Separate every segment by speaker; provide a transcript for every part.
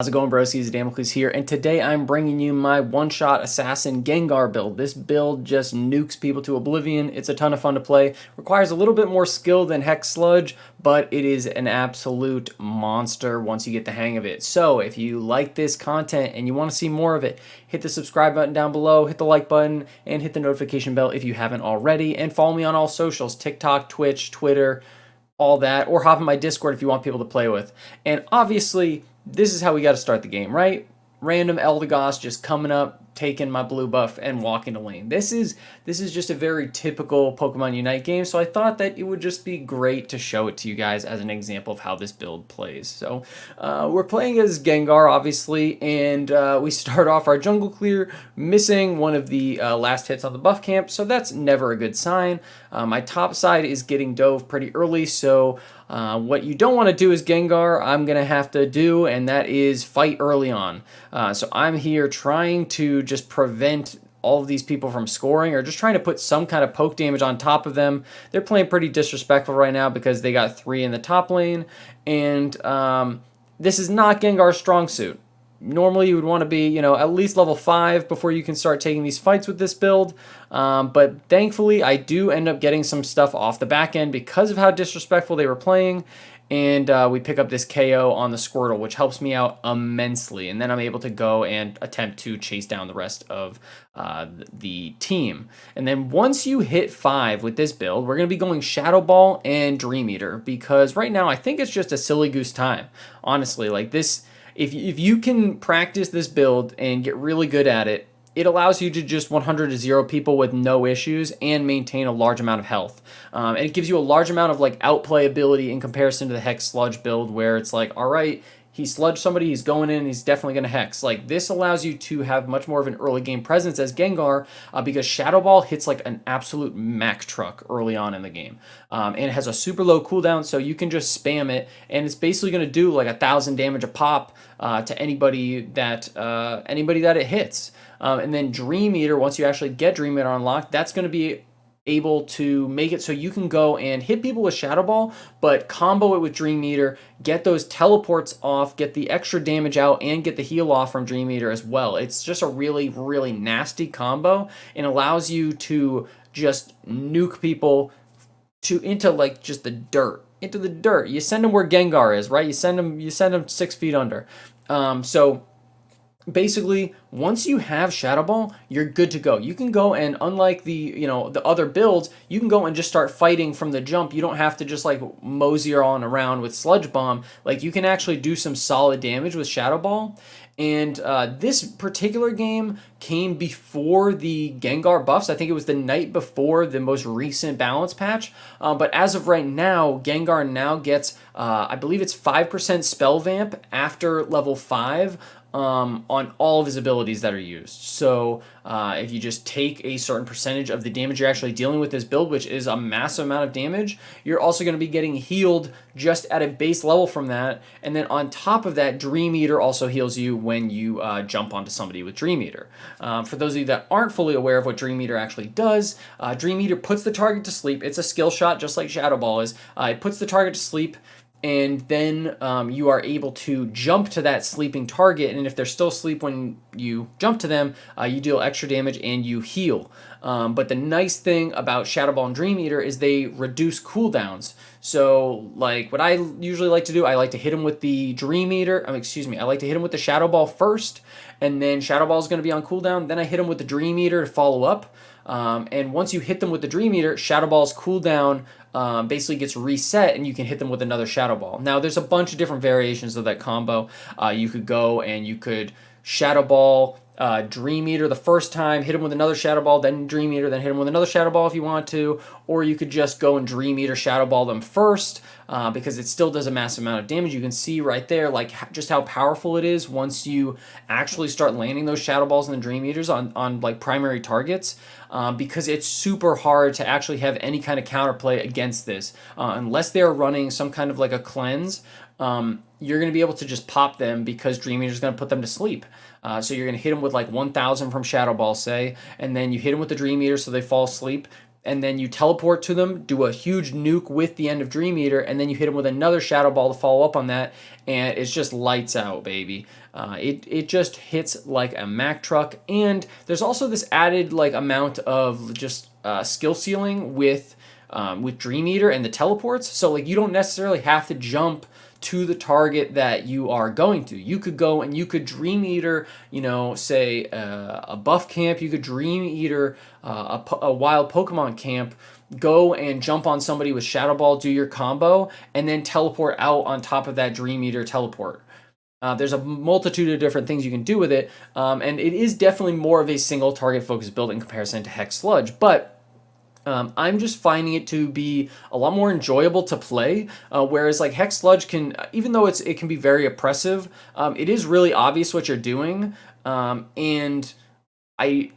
Speaker 1: How's it going, broskies? Damocles here, and today I'm bringing you my one-shot assassin Gengar build. This build just nukes people to oblivion. It's a ton of fun to play. Requires a little bit more skill than Hex Sludge, but it is an absolute monster once you get the hang of it. So if you like this content and you want to see more of it, hit the subscribe button down below, hit the like button, and hit the notification bell if you haven't already, and follow me on all socials, TikTok, Twitch, Twitter, all that, or hop in my Discord if you want people to play with. And obviously, this is how we got to start the game, right? Random Eldegoss just coming up, taking my blue buff, and walking to lane. This is just a very typical Pokemon Unite game, so I thought that it would just be great to show it to you guys as an example of how this build plays. So we're playing as Gengar, obviously, and we start off our jungle clear missing one of the last hits on the buff camp, so that's never a good sign. My top side is getting dove pretty early, so what you don't want to do as Gengar, I'm going to have to do, and that is fight early on. So I'm here trying to just prevent all of these people from scoring, or just trying to put some kind of poke damage on top of them. They're playing pretty disrespectful right now because they got 3 in the top lane, and this is not Gengar's strong suit. Normally you would want to be, at least level 5 before you can start taking these fights with this build. But thankfully, I do end up getting some stuff off the back end because of how disrespectful they were playing. And we pick up this KO on the Squirtle, which helps me out immensely. And then I'm able to go and attempt to chase down the rest of the team. And then once you hit 5 with this build, we're going to be going Shadow Ball and Dream Eater. Because right now, I think it's just a silly goose time. Honestly, like this... If you can practice this build and get really good at it, it allows you to just 100 to 0 people with no issues and maintain a large amount of health. And it gives you a large amount of like outplay ability in comparison to the Hex Sludge build, where it's like, all right, he sludged somebody, he's going in, he's definitely going to Hex. Like, this allows you to have much more of an early game presence as Gengar, because Shadow Ball hits like an absolute Mack truck early on in the game. And it has a super low cooldown, so you can just spam it, and it's basically going to do like 1,000 damage a pop to anybody that it hits. And then Dream Eater, once you actually get Dream Eater unlocked, that's going to be able to make it so you can go and hit people with Shadow Ball, but combo it with Dream Eater, get those teleports off, get the extra damage out, and get the heal off from Dream Eater as well. It's just a really, really nasty combo, and allows you to just nuke people into like just the dirt. Into the dirt. You send them where Gengar is, right? You send them 6 feet under. So basically, once you have Shadow Ball, you're good to go. You can go and, unlike the other builds, you can go and just start fighting from the jump. You don't have to just like mosey on around with Sludge Bomb. Like, you can actually do some solid damage with Shadow Ball. And this particular game came before the Gengar buffs. I think it was the night before the most recent balance patch. But as of right now, Gengar now gets, I believe it's 5% Spell Vamp after level 5. On all of his abilities that are used. So if you just take a certain percentage of the damage you're actually dealing with this build, which is a massive amount of damage, you're also going to be getting healed just at a base level from that. And then on top of that, Dream Eater also heals you when you jump onto somebody with Dream Eater. For those of you that aren't fully aware of what Dream Eater actually does, Dream Eater puts the target to sleep. It's a skill shot just like Shadow Ball is. It puts the target to sleep, and then you are able to jump to that sleeping target, and if they're still asleep when you jump to them, you deal extra damage and you heal. But the nice thing about Shadow Ball and Dream Eater is they reduce cooldowns. So, like, what I usually like to do, I like to hit him with the Dream Eater, I like to hit him with the Shadow Ball first, and then Shadow Ball is going to be on cooldown, then I hit him with the Dream Eater to follow up. And once you hit them with the Dream Eater, Shadow Ball's cooldown basically gets reset, and you can hit them with another Shadow Ball. Now, there's a bunch of different variations of that combo. You could go and you could Shadow Ball, Dream Eater the first time, hit him with another Shadow Ball, then Dream Eater, then hit him with another Shadow Ball if you want to, or you could just go and Dream Eater Shadow Ball them first, because it still does a massive amount of damage. You can see right there like just how powerful it is once you actually start landing those Shadow Balls and the Dream Eaters on like primary targets, because it's super hard to actually have any kind of counterplay against this. Unless they're running some kind of like a cleanse, you're going to be able to just pop them because Dream Eater is going to put them to sleep. So you're going to hit them with like 1,000 from Shadow Ball, say, and then you hit them with the Dream Eater so they fall asleep. and then you teleport to them, do a huge nuke with the end of Dream Eater, and then you hit them with another Shadow Ball to follow up on that, and it's just lights out, baby. It just hits like a Mack truck, and there's also this added like amount of just skill ceiling with Dream Eater and the teleports. So like you don't necessarily have to jump to the target that you are going to. You could go and you could Dream Eater, you know, say a buff camp. You could Dream Eater a wild Pokemon camp. Go and jump on somebody with Shadow Ball, do your combo, and then teleport out on top of that Dream Eater teleport. There's a multitude of different things you can do with it, and it is definitely more of a single target focused build in comparison to Hex Sludge, but I'm just finding it to be a lot more enjoyable to play, whereas like Hex Sludge can, even though it can be very oppressive, it is really obvious what you're doing, and I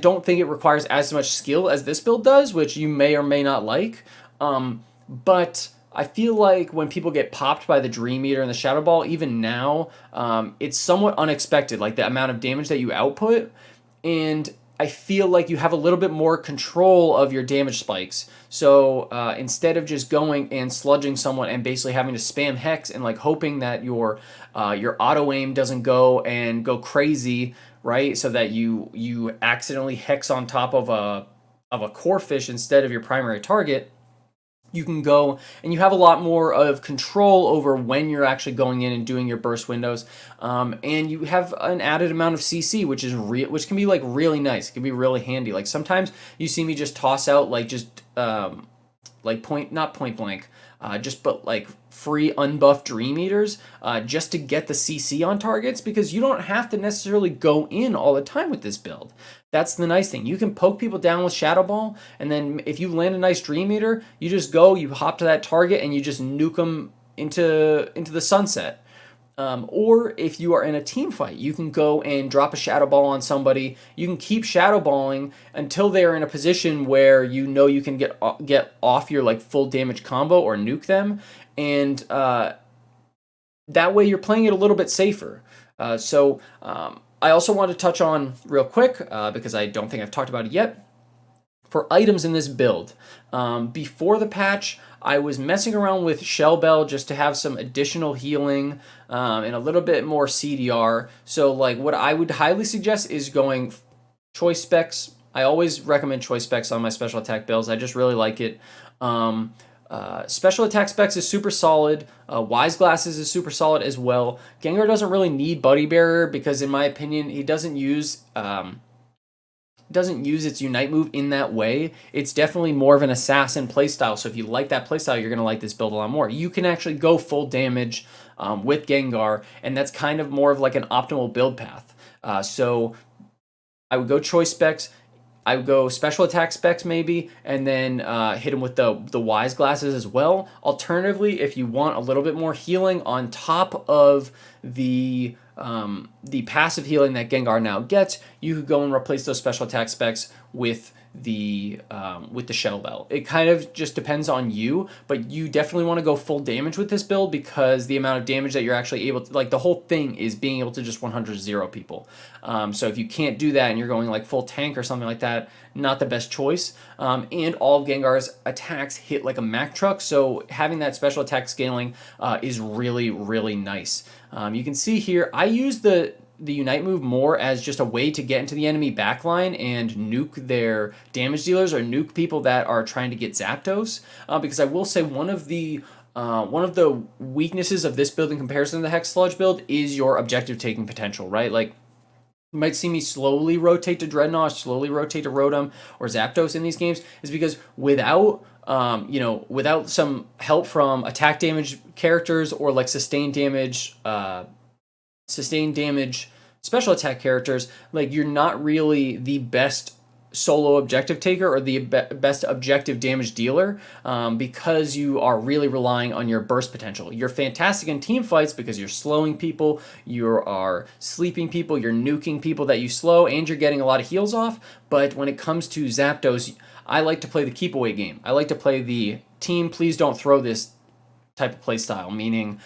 Speaker 1: don't think it requires as much skill as this build does, which you may or may not like, but I feel like when people get popped by the Dream Eater and the Shadow Ball, even now, it's somewhat unexpected, like the amount of damage that you output, and I feel like you have a little bit more control of your damage spikes. So instead of just going and sludging someone and basically having to spam Hex and like hoping that your auto aim doesn't go crazy, right? So that you accidentally Hex on top of a core fish instead of your primary target. You can go and you have a lot more of control over when you're actually going in and doing your burst windows, and you have an added amount of CC, which can be like really nice. It can be really handy. Like sometimes you see me just toss out like just like not point blank, but like free unbuffed Dream Eaters, just to get the CC on targets, because you don't have to necessarily go in all the time with this build. That's the nice thing. You can poke people down with Shadow Ball, and then if you land a nice Dream Eater, you just go, you hop to that target, and you just nuke them into the sunset. Or if you are in a team fight, you can go and drop a Shadow Ball on somebody. You can keep Shadow Balling until they're in a position where you know you can get off your like full damage combo or nuke them, and that way you're playing it a little bit safer. I also want to touch on real quick, because I don't think I've talked about it yet, for items in this build. Before the patch, I was messing around with Shell Bell just to have some additional healing, and a little bit more CDR. So like what I would highly suggest is going choice specs. I always recommend choice specs on my special attack builds. I just really like it. Special attack specs is super solid. Wise Glasses is super solid as well. Gengar doesn't really need Buddy Bearer because, in my opinion, he doesn't use its Unite move in that way. It's definitely more of an assassin playstyle. So if you like that playstyle, you're gonna like this build a lot more. You can actually go full damage with Gengar, and that's kind of more of like an optimal build path. So I would go choice specs. I would go special attack specs maybe, and then hit him with the Wise Glasses as well. Alternatively, if you want a little bit more healing on top of the passive healing that Gengar now gets, you could go and replace those special attack specs with the Shell Bell. It kind of just depends on you, but you definitely want to go full damage with this build, because the amount of damage that you're actually able to, like, the whole thing is being able to just 100-0 people. So if you can't do that and you're going like full tank or something like that, not the best choice. And all of Gengar's attacks hit like a Mack truck, so having that special attack scaling is really, really nice. You can see here, I use the Unite move more as just a way to get into the enemy backline and nuke their damage dealers or nuke people that are trying to get Zapdos. Because I will say one of the weaknesses of this build in comparison to the Hex Sludge build is your objective taking potential, right? Like, you might see me slowly rotate to Dreadnought, slowly rotate to Rotom or Zapdos in these games, is because without some help from attack damage characters or like sustained damage special attack characters, like, you're not really the best solo objective taker or the best objective damage dealer, because you are really relying on your burst potential. You're fantastic in team fights because you're slowing people, you are sleeping people, you're nuking people that you slow, and you're getting a lot of heals off. But when it comes to Zapdos, I like to play the keep away game. I like to play the team please don't throw this type of play style, meaning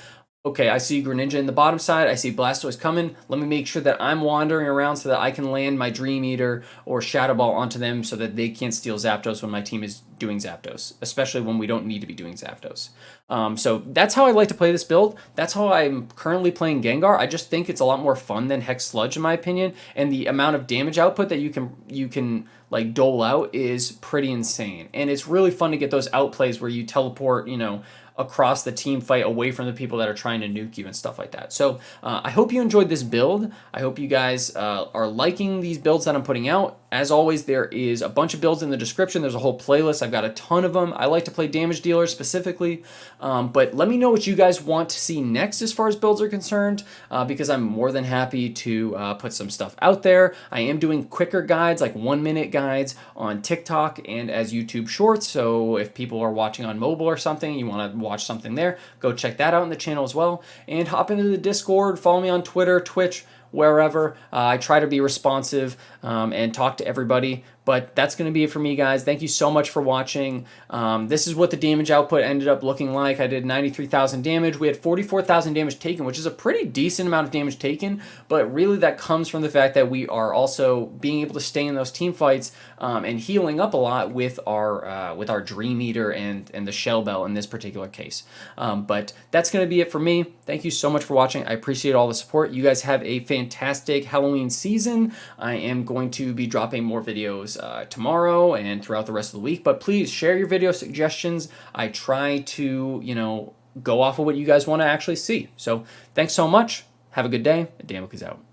Speaker 1: Okay, I see Greninja in the bottom side. I see Blastoise coming. Let me make sure that I'm wandering around so that I can land my Dream Eater or Shadow Ball onto them so that they can't steal Zapdos when my team is doing Zapdos, especially when we don't need to be doing Zapdos. So that's how I like to play this build. That's how I'm currently playing Gengar. I just think it's a lot more fun than Hex Sludge in my opinion, and the amount of damage output that you can like dole out is pretty insane. And it's really fun to get those outplays where you teleport, across the team fight away from the people that are trying to nuke you and stuff like that. So I hope you enjoyed this build. I hope you guys are liking these builds that I'm putting out. As always, there is a bunch of builds in the description. There's a whole playlist. I've got a ton of them. I like to play damage dealers specifically, but let me know what you guys want to see next as far as builds are concerned, because I'm more than happy to put some stuff out there. I am doing quicker guides, like 1-minute guides on TikTok and as YouTube Shorts. So if people are watching on mobile or something, you want to watch something there, go check that out in the channel as well. And hop into the Discord, follow me on Twitter, Twitch, wherever. I try to be responsive and talk to everybody. But that's going to be it for me, guys. Thank you so much for watching. This is what the damage output ended up looking like. I did 93,000 damage. We had 44,000 damage taken, which is a pretty decent amount of damage taken. But really that comes from the fact that we are also being able to stay in those team fights and healing up a lot with our Dream Eater and the Shell Bell in this particular case. But that's going to be it for me. Thank you so much for watching. I appreciate all the support. You guys have a fantastic Halloween season. I am going to be dropping more videos tomorrow and throughout the rest of the week, but please share your video suggestions. I try to, go off of what you guys want to actually see. So thanks so much. Have a good day. Damook is out.